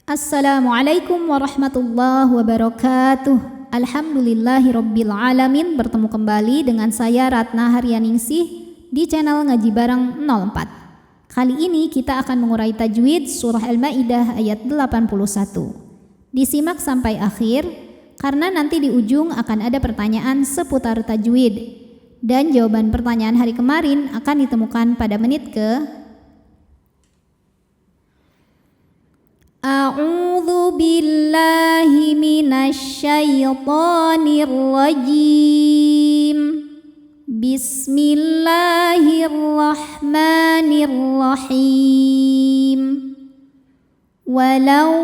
Assalamualaikum warahmatullahi wabarakatuh. Alhamdulillahirabbil alamin. Bertemu kembali dengan saya Ratna Haryaningsih di channel Ngaji Bareng 04. Kali ini kita akan mengurai tajwid surah Al-Maidah ayat 81. Disimak sampai akhir karena nanti di ujung akan ada pertanyaan seputar tajwid. Dan jawaban pertanyaan hari kemarin akan ditemukan pada menit ke A'udzu billahi minasyaitonir rajim. Bismillahirrahmanirrahim. Walau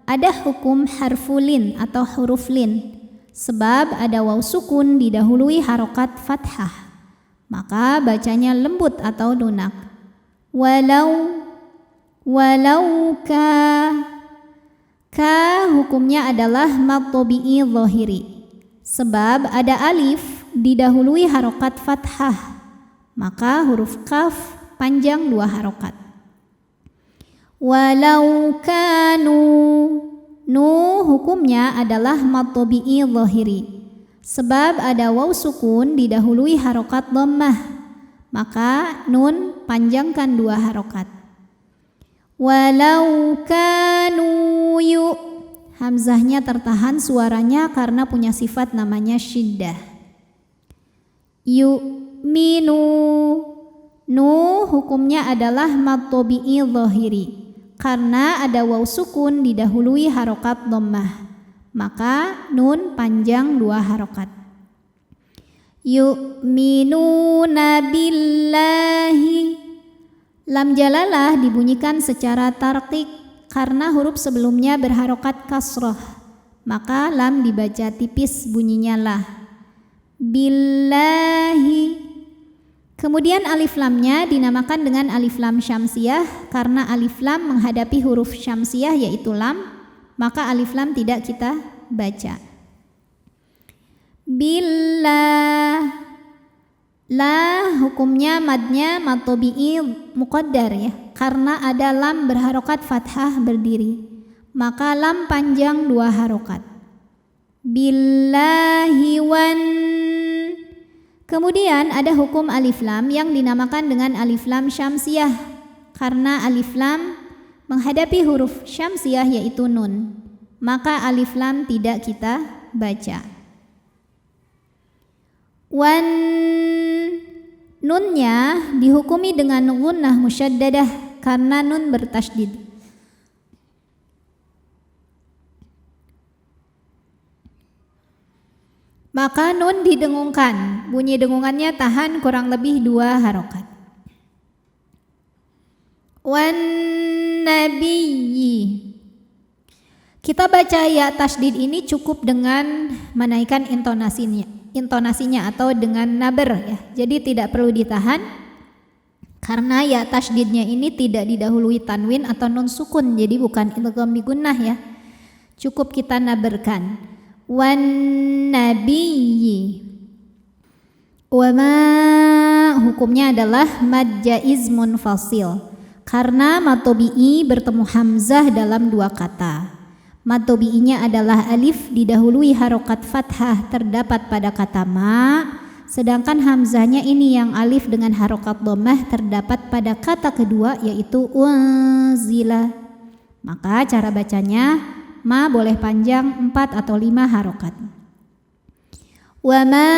ada hukum harfulin atau huruf lin sebab ada waw sukun didahului harokat fathah, maka bacanya lembut atau lunak. Walau ka hukumnya adalah mad tabi'i zahiri sebab ada alif didahului harokat fathah, maka huruf kaf panjang 2 harokat. Walau kanu hukumnya adalah mad tabi'i zahiri sebab ada waw sukun didahului harokat dhammah, maka nun panjangkan 2 harokat. Walau kanu hamzahnya tertahan suaranya karena punya sifat namanya syiddah. Minu hukumnya adalah mad tabi'i zahiri karena ada waw sukun didahului harokat dhammah, maka nun panjang 2 harokat. Yu'minuna billahi, lam jalalah dibunyikan secara tarqiq karena huruf sebelumnya berharokat kasroh, maka lam dibaca tipis bunyinya lah. Billahi. Kemudian alif lamnya dinamakan dengan alif lam syamsiyah karena alif lam menghadapi huruf syamsiyah yaitu lam, maka alif lam tidak kita baca. Billah. Hukumnya madnya mad tabi'i muqaddar ya, karena ada lam berharokat fathah berdiri, maka lam panjang 2 harokat. Billahi wan. Kemudian ada hukum alif lam yang dinamakan dengan alif lam syamsiyah karena alif lam menghadapi huruf syamsiyah yaitu nun, maka alif lam tidak kita baca. Wan, nunnya dihukumi dengan gunnah musyaddadah karena nun bertasydid. Maka nun didengungkan, bunyi dengungannya tahan kurang lebih 2 harokat. Wan nabiyyi. Kita baca ya tasydid ini cukup dengan menaikkan intonasinya atau dengan naber ya. Jadi tidak perlu ditahan karena ya tasydidnya ini tidak didahului tanwin atau nun sukun, jadi bukan idgham bi gunnah ya. Cukup kita naberkan. Wan nabiyyi. Wa ma hukumnya adalah mad jaiz munfasil karena mad tabi'i bertemu hamzah dalam 2 kata. Mad tabi'inya adalah alif didahului harokat fathah terdapat pada kata ma, sedangkan hamzahnya ini yang alif dengan harokat dhammah terdapat pada kata kedua yaitu unzila. Maka cara bacanya ma boleh panjang 4 atau 5 harokat. Wa ma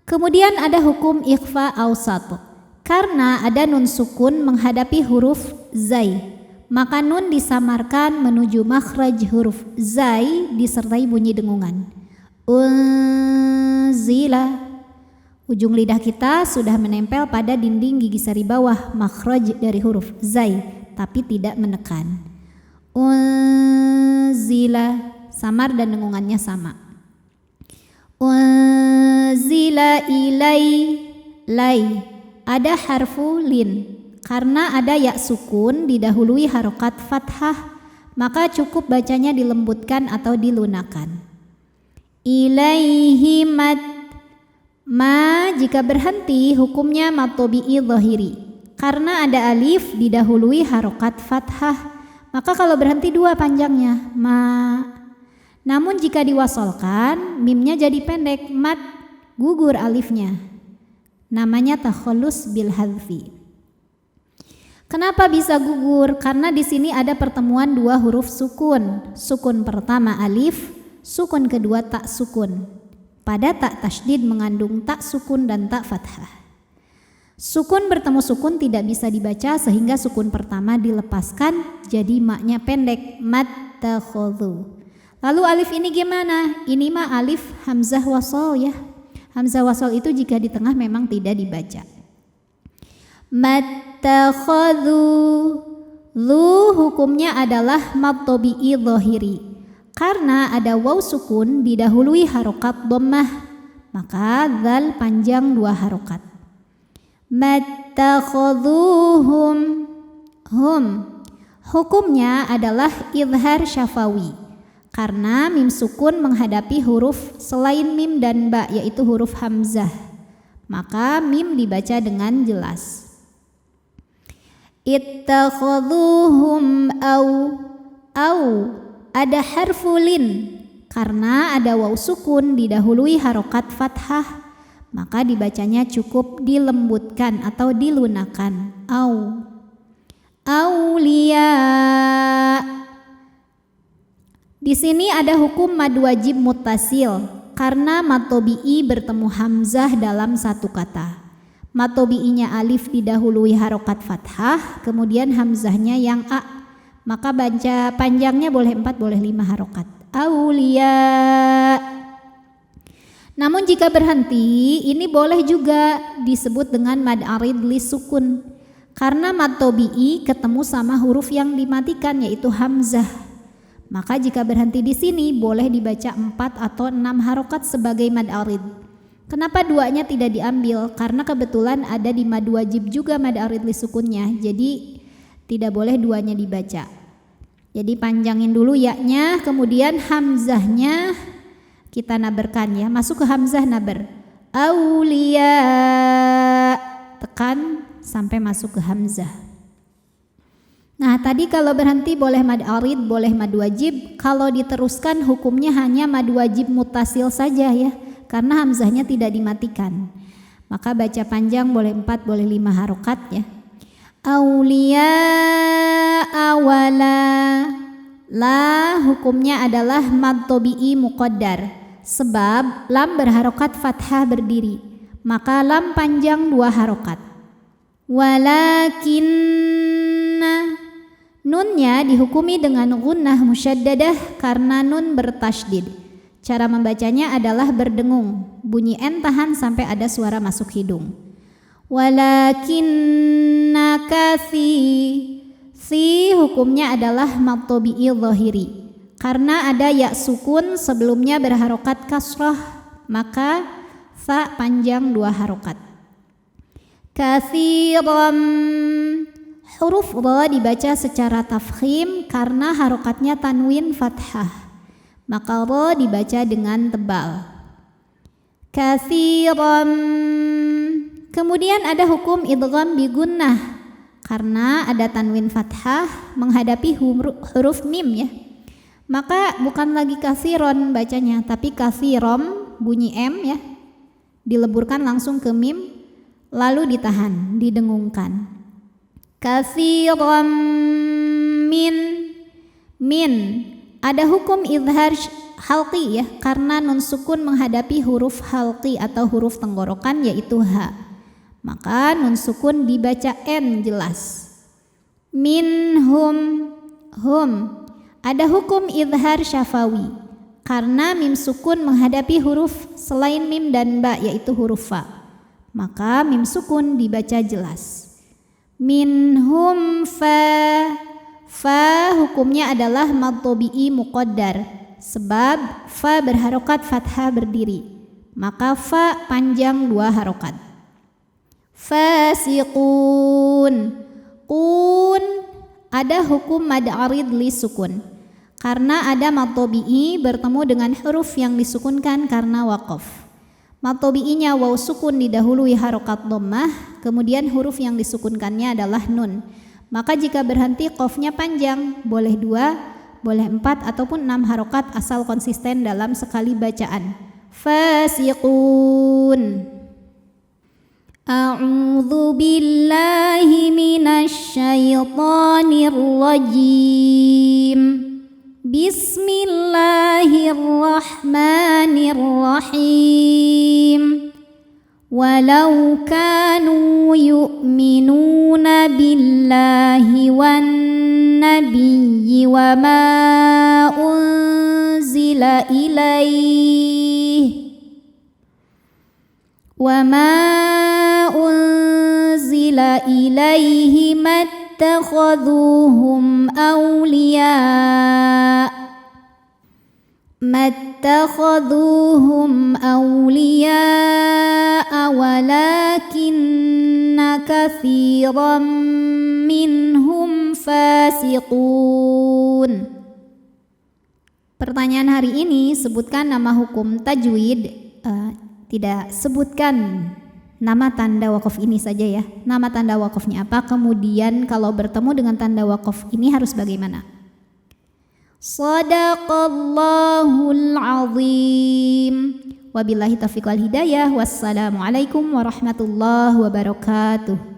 kemudian ada hukum ikhfa awsat karena ada nun sukun menghadapi huruf zai, maka nun disamarkan menuju makhraj huruf zai disertai bunyi dengungan. Unzila. Ujung lidah kita sudah menempel pada dinding gigi sari bawah makhraj dari huruf zai, tapi tidak menekan. Unzila, samar dan dengungannya sama. Unzila ilai. Ada harfu lin karena ada ya sukun didahului harokat fathah, maka cukup bacanya dilembutkan atau dilunakan. Ilaihi mad. Ma jika berhenti hukumnya mad tabi'i zahiri karena ada alif didahului harokat fathah, maka kalau berhenti 2 panjangnya ma. Namun jika diwasolkan mimnya jadi pendek, mat, gugur alifnya, namanya takhallus bil hadfi. Kenapa bisa gugur? Karena di sini ada pertemuan 2 huruf sukun. Sukun pertama alif, sukun kedua tak sukun. Pada tak tasydid mengandung tak sukun dan tak fathah. Sukun bertemu sukun tidak bisa dibaca sehingga sukun pertama dilepaskan, jadi maknya pendek, mat takhadhu. Lalu alif ini gimana? Ini mah alif hamzah wasol ya. Hamzah wasol itu jika di tengah memang tidak dibaca. Mat takhadhu, lu hukumnya adalah mad tabi'i dhahiri. Karena ada waw sukun didahului harokat dhammah, maka dzal panjang 2 harokat. Mattakhadhuhum, hum hukumnya adalah izhar syafawi. Karena mim sukun menghadapi huruf selain mim dan ba, yaitu huruf hamzah, maka mim dibaca dengan jelas. Ittakhadhuhum au ada harfulin, karena ada waw sukun didahului harokat fathah, maka dibacanya cukup dilembutkan atau dilunakan. Aulia. Di sini ada hukum mad wajib muttasil karena mad tabi'i bertemu hamzah dalam satu kata. Mad tabi'inya alif didahului harokat fathah, kemudian hamzahnya yang a. Maka baca panjangnya boleh 4, boleh 5 harokat. Aulia. Namun jika berhenti, ini boleh juga disebut dengan mad arid li sukun. Karena mad tabi'i ketemu sama huruf yang dimatikan, yaitu hamzah. Maka jika berhenti di sini boleh dibaca 4 atau 6 harokat sebagai mad arid. Kenapa 2-nya tidak diambil? Karena kebetulan ada di mad wajib juga mad arid li sukunnya. Jadi tidak boleh 2-nya dibaca. Jadi panjangin dulu ya-nya, kemudian hamzahnya kita naberkan ya. Masuk ke hamzah naber. Aulia. Tekan sampai masuk ke hamzah. Nah, tadi kalau berhenti boleh mad arid, boleh mad wajib. Kalau diteruskan hukumnya hanya mad wajib muttasil saja ya. Karena hamzahnya tidak dimatikan. Maka baca panjang boleh 4, boleh 5 harokat ya. Aulia awala. La hukumnya adalah mad tabi'i muqaddar, sebab lam berharokat fathah berdiri, maka lam panjang 2 harokat. Walakinna, nunnya dihukumi dengan gunnah musyaddadah karena nun bertasydid. Cara membacanya adalah berdengung, bunyi n tahan sampai ada suara masuk hidung. Walakinna kathi, si hukumnya adalah mad tabi'i dhahiri. Karena ada ya sukun sebelumnya berharokat kasrah, maka fa panjang 2 harokat. Kathiram, huruf dha dibaca secara tafkhim karena harokatnya tanwin fathah, maka dha dibaca dengan tebal. Kathiram. Kemudian ada hukum idgham bi gunnah karena ada tanwin fathah menghadapi huruf mim ya. Maka bukan lagi kathiron bacanya, tapi kathirom bunyi m ya. Dileburkan langsung ke mim lalu ditahan, didengungkan. Kathirom min. Ada hukum izhar halqi ya, karena nun sukun menghadapi huruf halqi atau huruf tenggorokan yaitu ha. Maka nun sukun dibaca n jelas. Minhum, hum. Ada hukum izhar syafawi karena mim sukun menghadapi huruf selain mim dan ba yaitu huruf fa. Maka mim sukun dibaca jelas. Minhum fa. Fa hukumnya adalah mad tabi'i muqaddar sebab fa berharokat fathah berdiri. Maka fa panjang 2 harokat. Fasiqun. Qun ada hukum mad arid li sukun karena ada mad tabi'i bertemu dengan huruf yang disukunkan karena waqaf. Mad tabi'inya waw sukun didahului harokat dhammah, kemudian huruf yang disukunkannya adalah nun. Maka jika berhenti qafnya panjang, boleh 2, boleh 4 ataupun 6 harokat asal konsisten dalam sekali bacaan. Fasiqun. A'udzu billahi minasy syaithanir rajim. Bismillahirrahmanirrahim. Walau kanu yu'minuna billahi wan nabiyyi wa ma unzila ilaihi mattakhaduhum awliya walakinna katsiran minhum fasiqun. Pertanyaan hari ini, sebutkan nama hukum tajwid. Tidak, sebutkan nama tanda wakaf ini saja ya. Nama tanda wakafnya apa, kemudian kalau bertemu dengan tanda wakaf ini harus bagaimana. Shadaqallahul azim. Wabillahi taufiq wal hidayah. Wassalamualaikum warahmatullahi wabarakatuh.